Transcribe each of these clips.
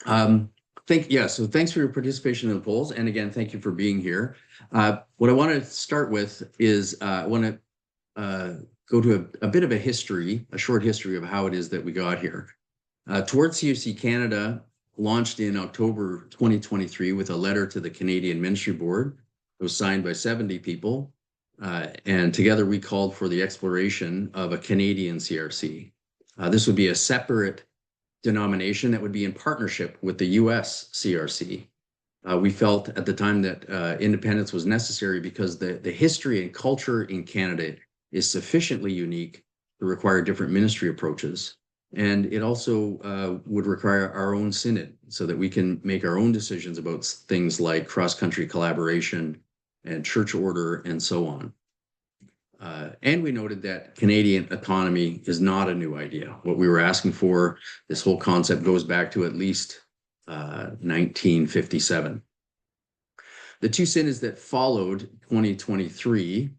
Um, so thanks for your participation in the polls. And again, thank you for being here. What I want to start with is I want to go to a bit of a history, a short history of how it is that we got here. Towards CUC Canada launched in October 2023 with a letter to the Canadian Ministry Board. It was signed by 70 people. And together we called for the exploration of a Canadian CRC. This would be a separate denomination that would be in partnership with the US CRC. We felt at the time that independence was necessary because the history and culture in Canada is sufficiently unique to require different ministry approaches. And it also would require our own synod so that we can make our own decisions about things like cross-country collaboration and church order and so on. And we noted that Canadian autonomy is not a new idea. What we were asking for, this whole concept goes back to at least 1957. The two synods that followed 2023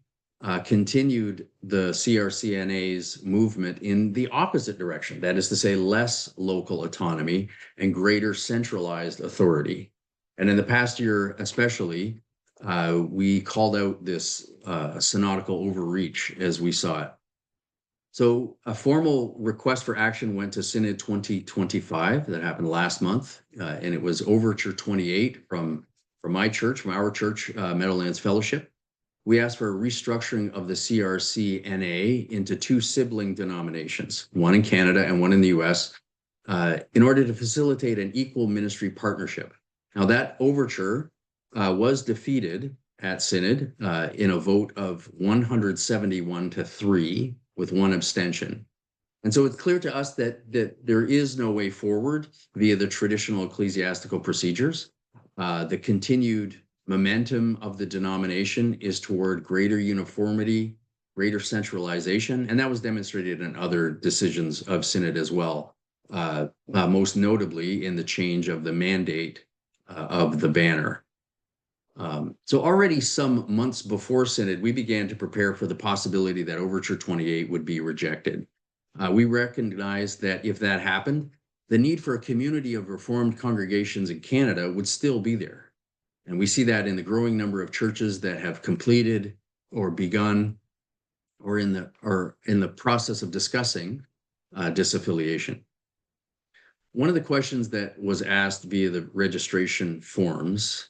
continued the CRCNA's movement in the opposite direction. That is to say, less local autonomy and greater centralized authority. And in the past year, especially, we called out this synodical overreach as we saw it. So a formal request for action went to Synod 2025 that happened last month, and it was Overture 28 from my church, from our church, Meadowlands Fellowship. We asked for a restructuring of the CRC-NA into two sibling denominations, one in Canada and one in the US, in order to facilitate an equal ministry partnership. Now that overture was defeated at Synod in a vote of 171 to 3 with one abstention. And so it's clear to us that there is no way forward via the traditional ecclesiastical procedures. The continued momentum of the denomination is toward greater uniformity, greater centralization, and that was demonstrated in other decisions of Synod as well, most notably in the change of the mandate of the banner. So already some months before Synod, we began to prepare for the possibility that Overture 28 would be rejected. We recognized that if that happened, the need for a community of Reformed congregations in Canada would still be there. And we see that in the growing number of churches that have completed or begun or in the process of discussing disaffiliation. One of the questions that was asked via the registration forms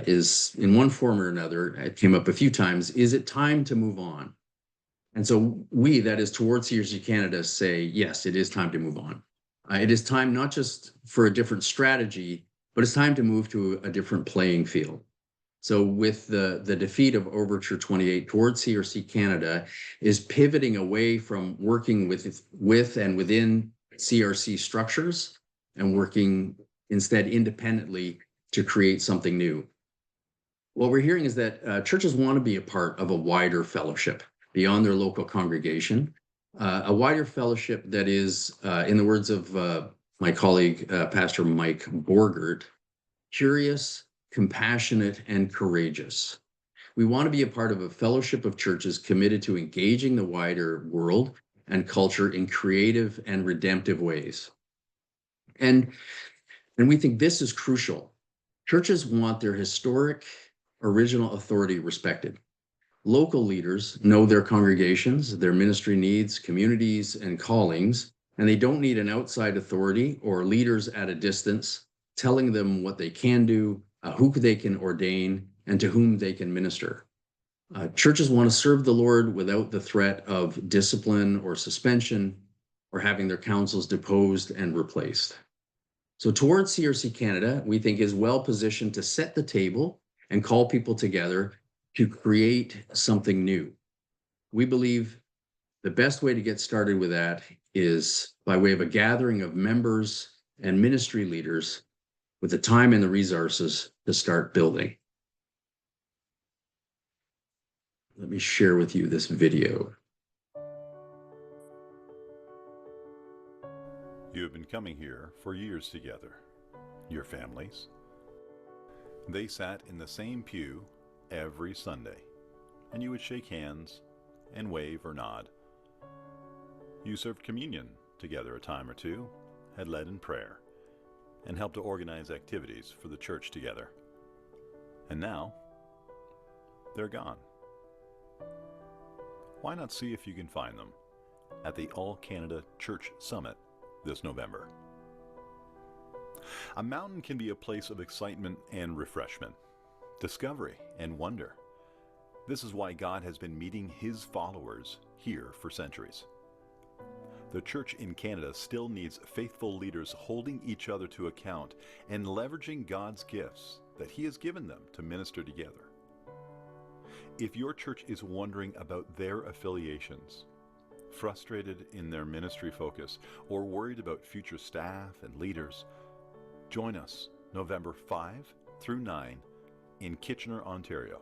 is, in one form or another, it came up a few times, is it time to move on? And so we, that is towards CRC Canada, say, yes, it is time to move on. It is time not just for a different strategy, but it's time to move to a different playing field. So with the defeat of Overture 28 towards CRC Canada is pivoting away from working with and within CRC structures and working instead independently to create something new. What we're hearing is that churches want to be a part of a wider fellowship beyond their local congregation, a wider fellowship that is, in the words of my colleague, Pastor Mike Borgert, curious, compassionate, and courageous. We want to be a part of a fellowship of churches committed to engaging the wider world and culture in creative and redemptive ways. And we think this is crucial. Churches want their historic original authority respected. Local leaders know their congregations, their ministry needs, communities, and callings, and they don't need an outside authority or leaders at a distance telling them what they can do, who they can ordain, and to whom they can minister. Churches want to serve the Lord without the threat of discipline or suspension or having their councils deposed and replaced. So towards CRC Canada, we think is well positioned to set the table and call people together to create something new. We believe the best way to get started with that is by way of a gathering of members and ministry leaders with the time and the resources to start building. Let me share with you this video. You have been coming here for years together, your families. They sat in the same pew every Sunday, and you would shake hands and wave or nod. You served communion together a time or two, had led in prayer, and helped to organize activities for the church together. And now, they're gone. Why not see if you can find them at the All Canada Church Summit this November? A mountain can be a place of excitement and refreshment, discovery and wonder. This is why God has been meeting His followers here for centuries. The church in Canada still needs faithful leaders holding each other to account and leveraging God's gifts that He has given them to minister together. If your church is wondering about their affiliations, frustrated in their ministry focus, or worried about future staff and leaders, join us November 5 through 9 in Kitchener, Ontario.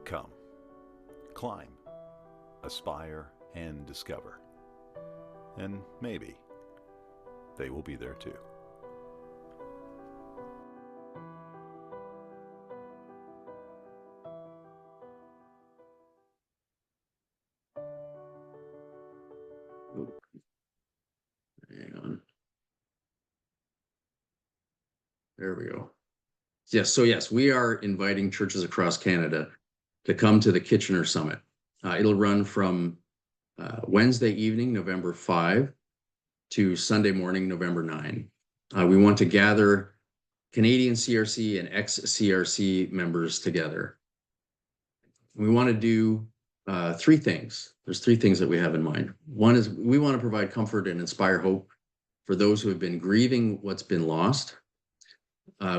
Come, climb, aspire, and discover. And maybe they will be there too. Hang on. There we go. Yes, so yes, we are inviting churches across Canada to come to the Kitchener Summit. It'll run from Wednesday evening, November 5, to Sunday morning, November 9. We want to gather Canadian CRC and ex-CRC members together. We want to do three things. There's three things that we have in mind. One is we want to provide comfort and inspire hope for those who have been grieving what's been lost.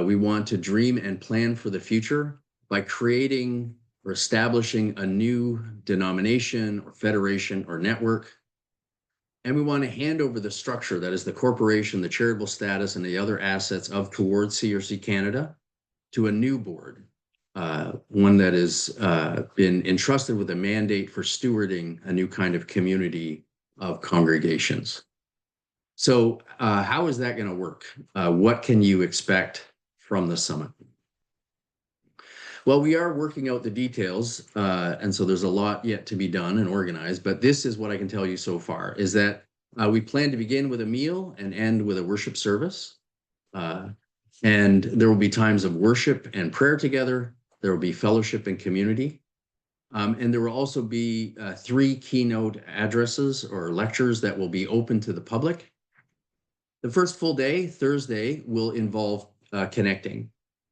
We want to dream and plan for the future by creating or establishing a new denomination or federation or network. And we want to hand over the structure, that is the corporation, the charitable status, and the other assets of Towards CRC Canada to a new board, one that has been entrusted with a mandate for stewarding a new kind of community of congregations. So how is that going to work? What can you expect from the summit? Well, we are working out the details, and so there's a lot yet to be done and organized, but this is what I can tell you so far, is that we plan to begin with a meal and end with a worship service. And there will be times of worship and prayer together. There will be fellowship and community. And there will also be 3 keynote addresses or lectures that will be open to the public. The first full day, Thursday, will involve connecting.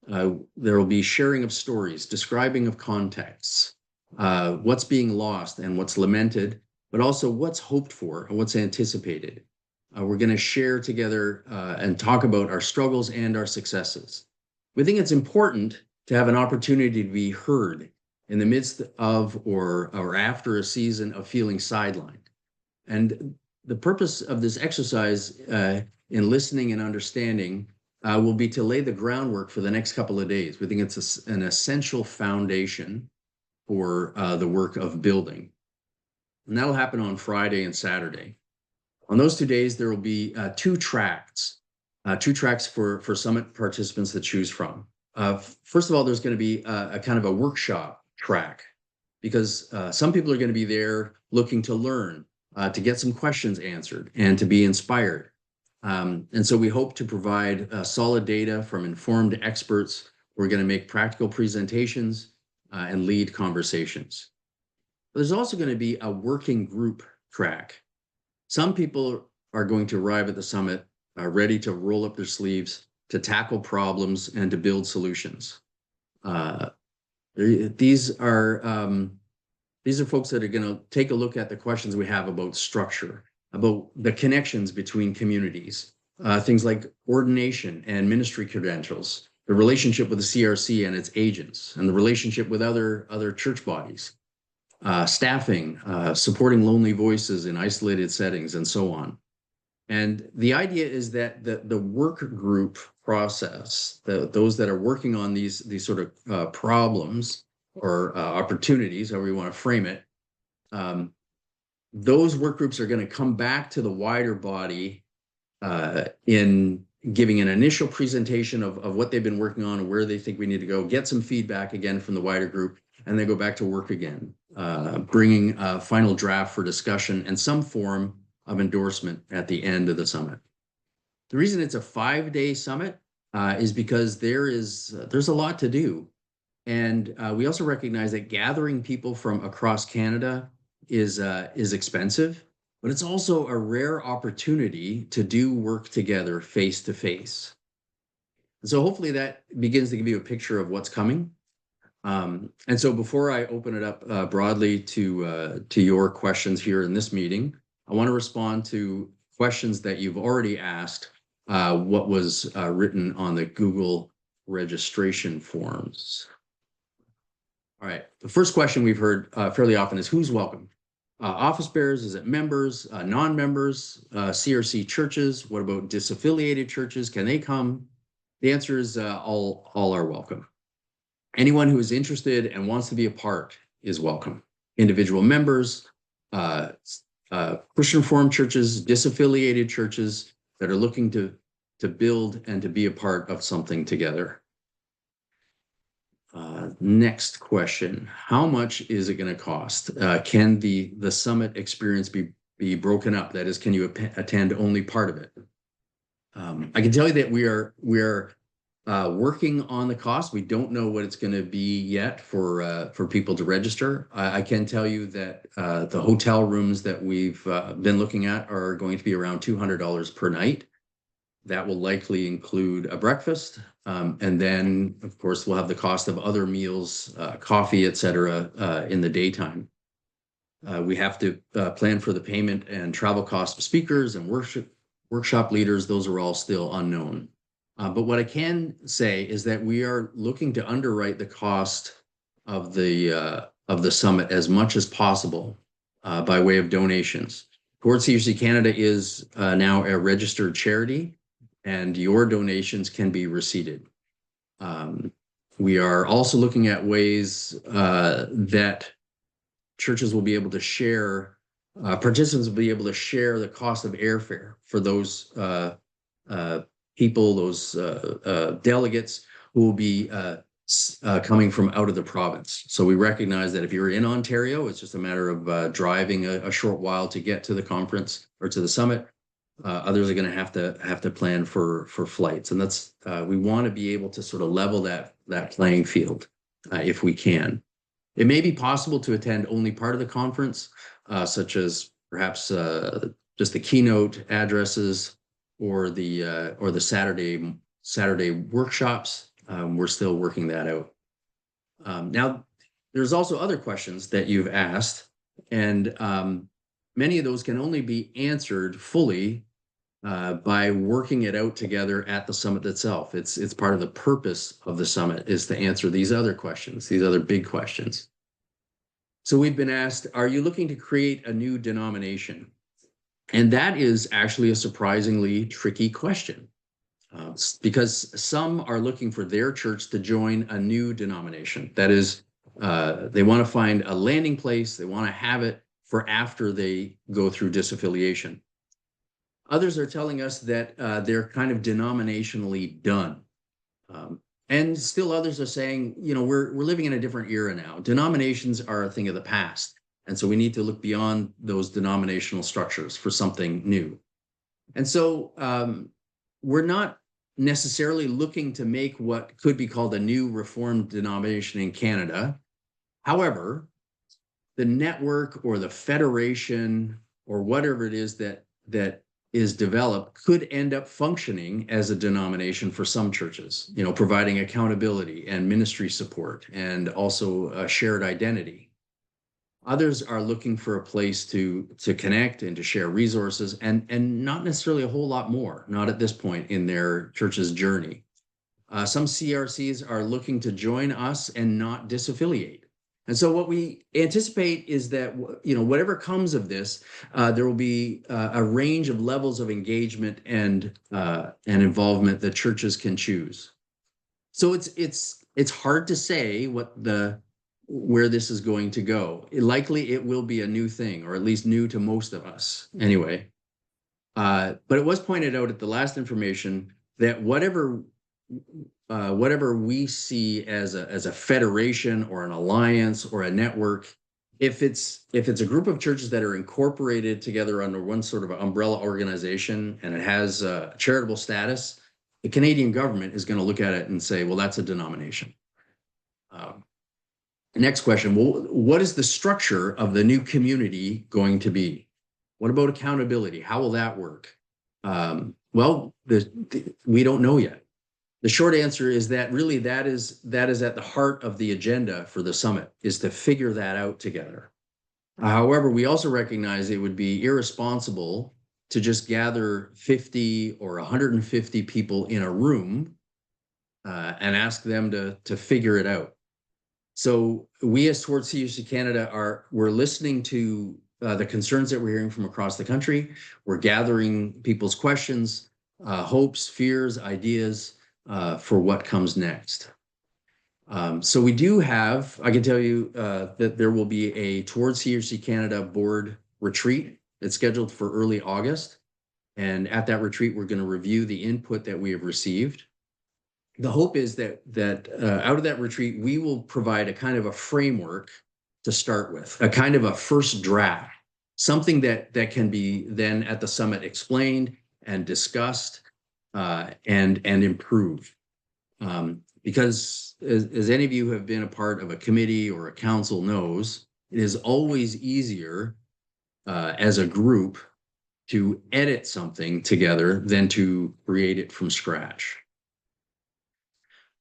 There will be sharing of stories, describing of contexts, what's being lost and what's lamented, but also what's hoped for and what's anticipated. We're going to share together and talk about our struggles and our successes. We think it's important to have an opportunity to be heard in the midst of or after a season of feeling sidelined. And the purpose of this exercise in listening and understanding will be to lay the groundwork for the next couple of days. We think it's an essential foundation for the work of building. And that'll happen on Friday and Saturday. On those 2 days, there will be 2 tracks for summit participants to choose from. First of all, there's going to be a kind of a workshop track, because some people are going to be there looking to learn, to get some questions answered, and to be inspired. And so we hope to provide solid data from informed experts. We're going to make practical presentations and lead conversations. There's also going to be a working group track. Some people are going to arrive at the summit ready to roll up their sleeves, to tackle problems, and to build solutions. These are folks that are going to take a look at the questions we have about structure, about the connections between communities, things like ordination and ministry credentials, the relationship with the CRC and its agents, and the relationship with other church bodies, staffing, supporting lonely voices in isolated settings, and so on. And the idea is that the work group process, those that are working on these sort of problems or opportunities, however you want to frame it, those work groups are going to come back to the wider body in giving an initial presentation of what they've been working on and where they think we need to go, get some feedback again from the wider group, and then go back to work again, bringing a final draft for discussion and some form of endorsement at the end of the summit. The reason it's a 5-day summit is because there's a lot to do. And we also recognize that gathering people from across Canada is expensive, but it's also a rare opportunity to do work together face to face. And so hopefully that begins to give you a picture of what's coming. And so before I open it up broadly to your questions here in this meeting, I want to respond to questions that you've already asked, what was written on the Google registration forms. All right, the first question we've heard fairly often is who's welcome? Office bearers, is it members, non-members, CRC churches? What about disaffiliated churches? Can they come? The answer is all are welcome. Anyone who is interested and wants to be a part is welcome. Individual members, Christian Reformed churches, disaffiliated churches that are looking to build and to be a part of something together. Next question, how much is it going to cost? Can the summit experience be broken up? That is, can you attend only part of it? I can tell you that we are working on the cost. We don't know what it's going to be yet for people to register. I can tell you that the hotel rooms that we've been looking at are going to be around $200 per night. That will likely include a breakfast. And then, of course, we'll have the cost of other meals, coffee, et cetera, in the daytime. We have to plan for the payment and travel costs of speakers and workshop leaders. Those are all still unknown. But what I can say is that we are looking to underwrite the cost of the summit as much as possible by way of donations. Towards CRC Canada is now a registered charity, and your donations can be receipted. We are also looking at ways that churches will be able to share, participants will be able to share the cost of airfare for those people, those delegates who will be coming from out of the province. So we recognize that if you're in Ontario, it's just a matter of driving a short while to get to the conference or to the summit. Others are going to have to plan for flights, and that's we want to be able to sort of level that playing field if we can. It may be possible to attend only part of the conference, such as perhaps just the keynote addresses or the Saturday workshops. We're still working that out. Now, there's also other questions that you've asked, and many of those can only be answered fully by working it out together at the summit itself. It's part of the purpose of the summit is to answer these other questions, these other big questions. So we've been asked, are you looking to create a new denomination? And that is actually a surprisingly tricky question because some are looking for their church to join a new denomination. That is, they want to find a landing place. They want to have it for after they go through disaffiliation. Others are telling us that they're kind of denominationally done. And still others are saying, you know, we're living in a different era now. Denominations are a thing of the past. And so we need to look beyond those denominational structures for something new. And so we're not necessarily looking to make what could be called a new Reformed denomination in Canada. However, the network or the federation or whatever it is that is developed could end up functioning as a denomination for some churches, you know, providing accountability and ministry support and also a shared identity. Others are looking for a place to connect and to share resources and not necessarily a whole lot more, not at this point in their church's journey. Some CRCs are looking to join us and not disaffiliate. And so what we anticipate is that, you know, whatever comes of this, there will be a range of levels of engagement and involvement that churches can choose. So it's hard to say where this is going to go. Likely it will be a new thing, or at least new to most of us anyway. But it was pointed out at the last information that whatever we see as a federation or an alliance or a network If it's a group of churches that are incorporated together under one sort of umbrella organization and it has a charitable status, the Canadian government is going to look at it and say, well, that's a denomination. Next question, well, what is the structure of the new community going to be? What about accountability? How will that work? Well, we don't know yet. The short answer is that really that is at the heart of the agenda for the summit, is to figure that out together. However, we also recognize it would be irresponsible to just gather 50 or 150 people in a room and ask them to figure it out. So we as Towards CRC Canada we're listening to the concerns that we're hearing from across the country. We're gathering people's questions, hopes, fears, ideas for what comes next. So we do have, I can tell you that there will be a Towards CRC Canada board retreat. It's scheduled for early August. And at that retreat, we're going to review the input that we have received. The hope is that out of that retreat, we will provide a kind of a framework to start with, a kind of a first draft, something that can be then at the summit explained and discussed and improved. Because as any of you have been a part of a committee or a council knows, it is always easier as a group to edit something together than to create it from scratch.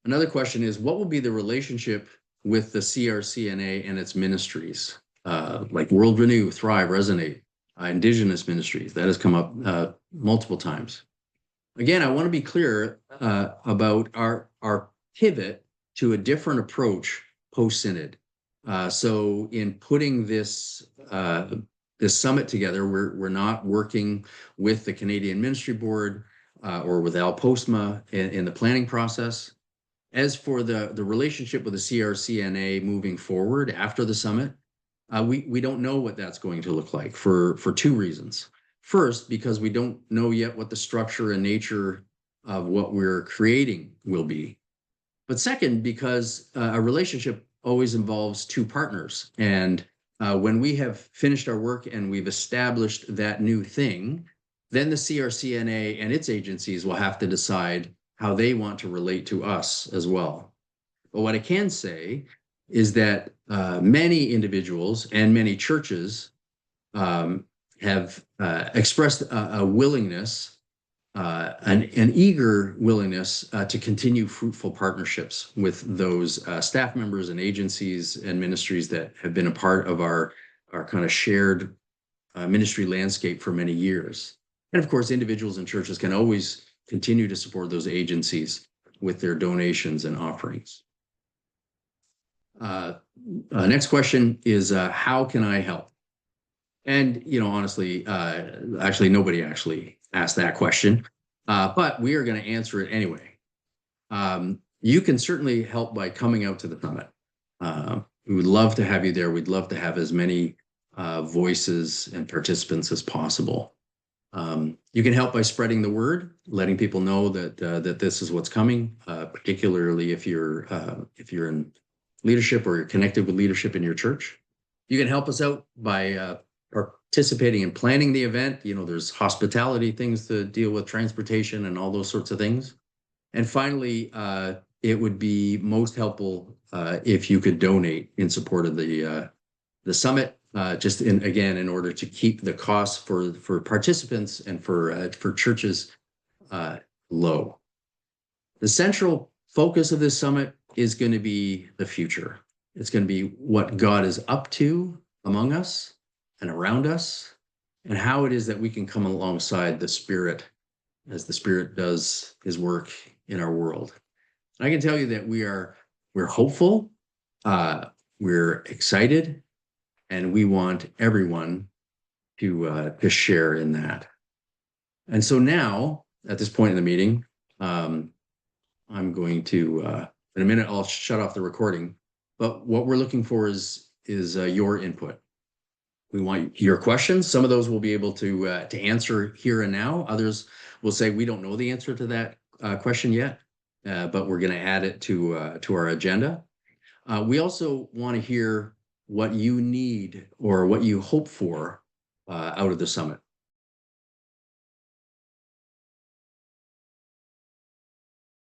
Another question is, what will be the relationship with the CRCNA and its ministries, like World Renew, Thrive, Resonate, Indigenous ministries? That has come up multiple times. Again, I want to be clear about our pivot to a different approach post-synod. So in putting this summit together, we're not working with the Canadian Ministry Board or with Al Postma in the planning process. As for the relationship with the CRCNA moving forward after the summit, we don't know what that's going to look like for two reasons. First, because we don't know yet what the structure and nature of what we're creating will be. But second, because a relationship always involves two partners. And when we have finished our work and we've established that new thing, then the CRCNA and its agencies will have to decide how they want to relate to us as well. But what I can say is that many individuals and many churches have expressed a willingness, an eager willingness to continue fruitful partnerships with those staff members and agencies and ministries that have been a part of our kind of shared ministry landscape for many years. And of course, individuals and churches can always continue to support those agencies with their donations and offerings. Next question is, how can I help? And, honestly, actually, nobody actually asked that question, but we are going to answer it anyway. You can certainly help by coming out to the summit. We would love to have you there. We'd love to have as many voices and participants as possible. You can help by spreading the word, letting people know that this is what's coming, particularly if you're in leadership or you're connected with leadership in your church. You can help us out by participating in planning the event. There's hospitality things to deal with, transportation and all those sorts of things. And finally, it would be most helpful if you could donate in support of the summit. Just in order to keep the costs for participants and for churches low. The central focus of this summit is going to be the future. It's going to be what God is up to among us and around us, and how it is that we can come alongside the Spirit as the Spirit does His work in our world. And I can tell you that we're hopeful, we're excited, and we want everyone to share in that. And so now, at this point in the meeting, I'm going to, in a minute, I'll shut off the recording. But what we're looking for is your input. We want your questions. Some of those we'll be able to answer here and now. Others will say we don't know the answer to that question yet, but we're going to add it to our agenda. We also want to hear what you need or what you hope for out of the summit.